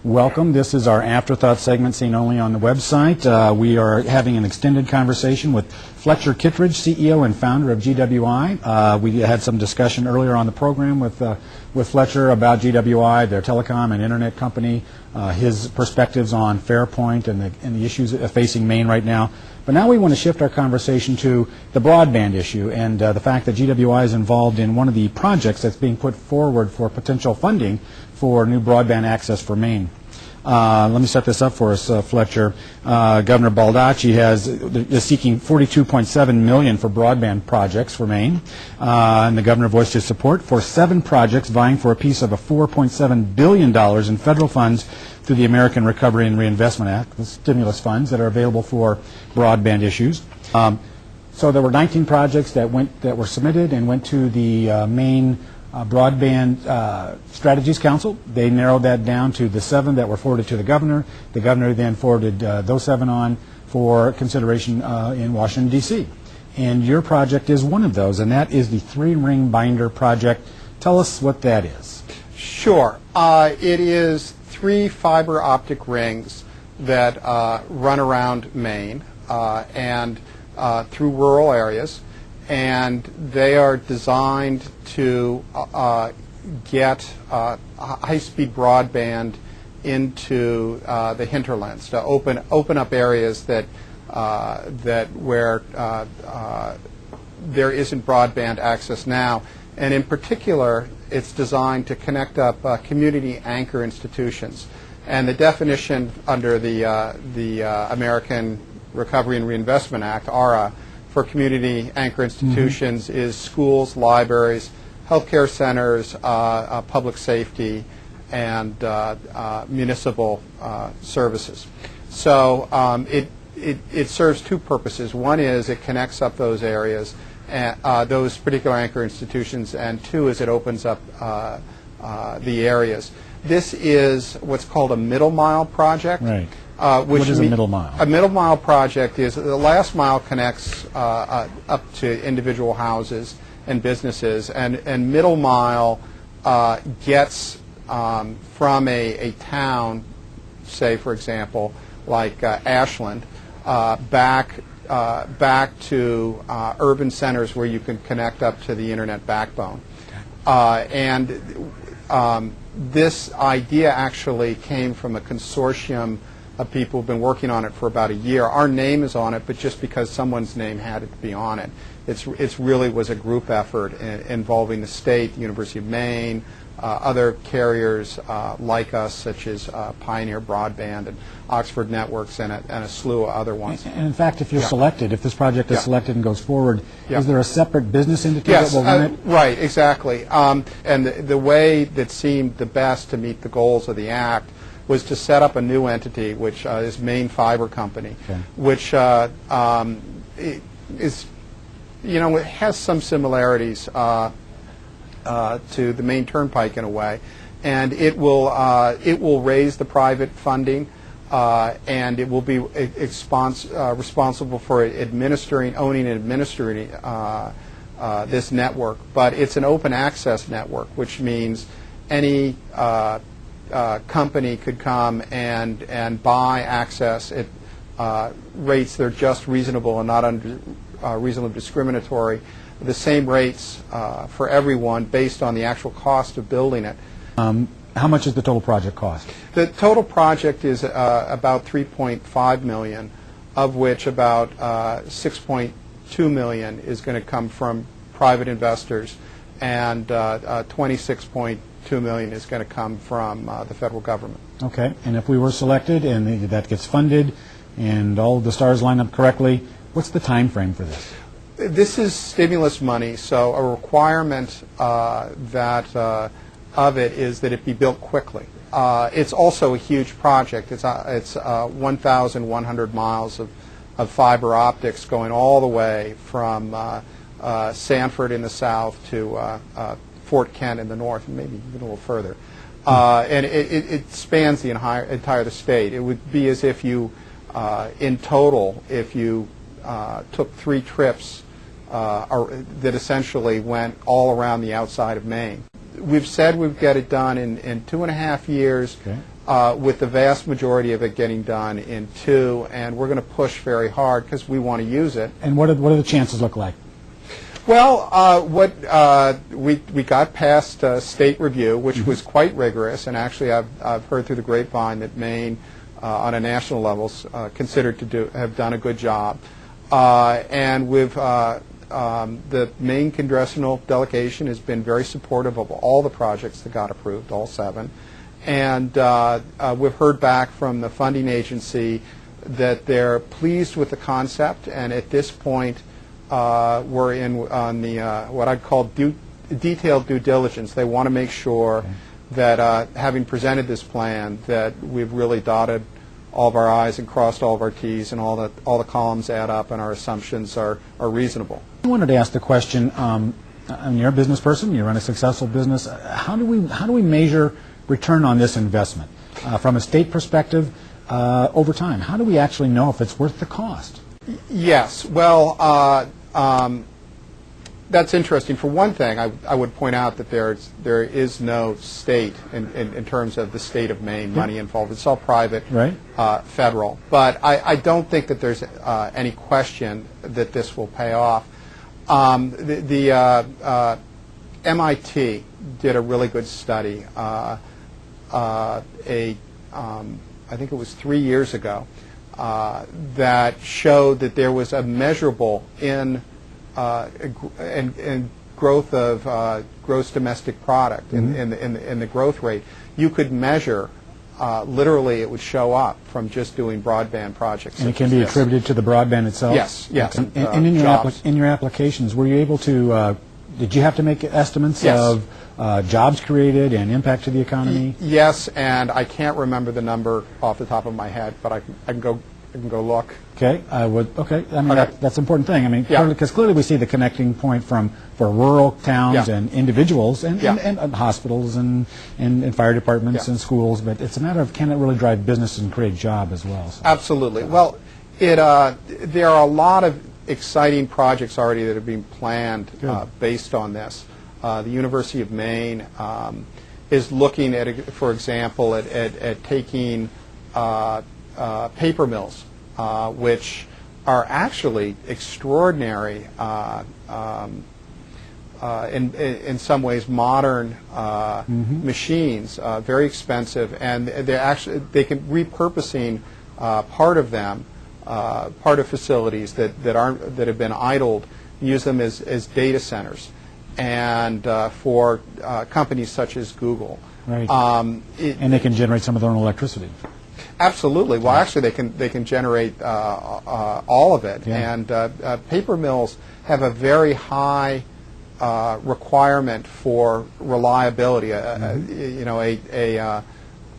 Welcome. This is our Afterthoughts segment seen only on the website. We are having an extended conversation with Fletcher Kittredge, CEO and founder of GWI. We had some discussion earlier on the program with Fletcher about GWI, their telecom and internet company, his perspectives on Fairpoint and the issues facing Maine right now. But now we want to shift our conversation to the broadband issue and the fact that GWI is involved in one of the projects that's being put forward for potential funding for new broadband access for Maine. Let me set this up for us, Fletcher. Governor Baldacci is seeking $42.7 million for broadband projects for Maine, and the governor voiced his support for 7 projects vying for a piece of a $4.7 billion in federal funds through the American Recovery and Reinvestment Act, the stimulus funds that are available for broadband issues. So there were 19 projects that were submitted and went to the Maine Broadband Strategies Council. They narrowed that down to the 7 that were forwarded to the governor. The governor then forwarded those 7 on for consideration in Washington, D.C. And your project is one of those, and that is the 3-ring binder project. Tell us what that is. Sure. It is 3 fiber optic rings that run around Maine and through rural areas. And they are designed to get high-speed broadband into the hinterlands, to open up areas that where there isn't broadband access now. And in particular, it's designed to connect up community anchor institutions. And the definition under the American Recovery and Reinvestment Act, ARRA, for community anchor institutions is schools, libraries, healthcare centers, public safety, and municipal services. So it serves 2 purposes. One is it connects up those areas, those particular anchor institutions, and 2 is it opens up the areas. This is what's called a middle mile project. Right. What is a middle mile? A middle mile project is the last mile connects up to individual houses and businesses, and middle mile gets from a town, say for example, like Ashland, back to urban centers where you can connect up to the internet backbone. This idea actually came from a consortium of people who've been working on it for about a year. Our name is on it, but just because someone's name had to be on it. It's really was a group effort involving the state, the University of Maine, other carriers like us, such as Pioneer Broadband and Oxford Networks, and a slew of other ones. And in fact, if you're selected, if this project is selected and goes forward, is there a separate business entity Yes, that will run it? Right, exactly. And the way that seemed the best to meet the goals of the Act was to set up a new entity, which is Maine Fiber Company, which is, it has some similarities to the Maine Turnpike in a way, and it will raise the private funding, and it will be responsible for owning and administering this network. But it's an open access network, which means any company could come and buy access at rates that are just reasonable and not reasonably discriminatory. The same rates for everyone based on the actual cost of building it. How much is the total project cost? The total project is about $3.5 million, of which about $6.2 million is going to come from private investors, and $26.2 million is going to come from the federal government. Okay, and if we were selected and that gets funded and all the stars line up correctly, what's the time frame for this? This is stimulus money, so a requirement of it is that it be built quickly. It's also a huge project. It's 1,100 miles of fiber optics going all the way from Sanford in the south to Fort Kent in the north, and maybe even a little further. And it spans the entire state. It would be as if you, in total, if you took 3 trips that essentially went all around the outside of Maine. We've said we'd get it done in 2.5 years. Okay. with the vast majority of it getting done in 2, and we're going to push very hard because we want to use it. And what do the chances look like? Well, we got past state review, which was quite rigorous, and actually I've heard through the grapevine that Maine, on a national level, considered to have done a good job. And with the Maine congressional delegation has been very supportive of all the projects that got approved, all 7. And we've heard back from the funding agency that they're pleased with the concept, and at this point we're on the what I'd call detailed due diligence. They want to make sure that having presented this plan, that we've really dotted all of our I's and crossed all of our T's, and all the columns add up and our assumptions are reasonable. I wanted to ask the question, you're a business person, you run a successful business. How do we measure return on this investment from a state perspective over time? How do we actually know if it's worth the cost? Yes, well, that's interesting. For one thing, I would point out that there is no state in terms of the state of Maine money involved. It's all private, right. Federal. But I don't think that there's any question that this will pay off. The MIT did a really good study. I think it was 3 years ago, that showed that there was a measurable in growth of gross domestic product in the growth rate. You could measure, literally it would show up from just doing broadband projects. And it can be attributed to the broadband itself? Yes, yes. And in your applications, were you able to, did you have to make estimates of jobs created and impact to the economy? Yes, and I can't remember the number off the top of my head, but I can go look. Okay, that's an important thing. I mean, because clearly we see the connecting point for rural towns and individuals and hospitals and fire departments and schools, but it's a matter of, can it really drive business and create job as well? So. Absolutely. Well, there are a lot of exciting projects already that are being planned based on this. The University of Maine is looking at, for example, at taking paper mills, which are actually extraordinary, in some ways modern machines, very expensive, and they can repurposing part of them, part of facilities that have been idled, use them as data centers, and for companies such as Google. Right. And they can generate some of their own electricity. Absolutely. Well, actually, they can generate all of it, and paper mills have a very high requirement for reliability.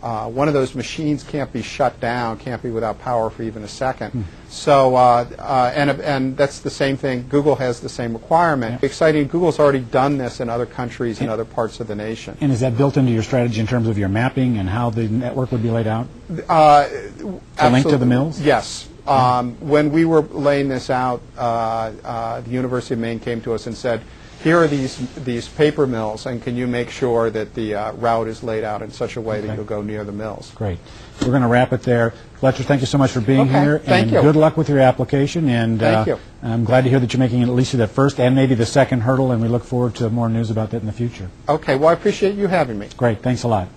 One of those machines can't be shut down, can't be without power for even a second. So, and that's the same thing. Google has the same requirement. Exciting. Google's already done this in other countries and other parts of the nation. And is that built into your strategy in terms of your mapping and how the network would be laid out? To link to the mills? Yes. When we were laying this out, the University of Maine came to us and said, here are these paper mills, and can you make sure that the route is laid out in such a way that you'll go near the mills? Great. We're going to wrap it there. Fletcher, thank you so much for being here. Thank you. Good luck with your application. And thank you. I'm glad to hear that you're making at least that first and maybe the second hurdle, and we look forward to more news about that in the future. Okay. Well, I appreciate you having me. Great. Thanks a lot.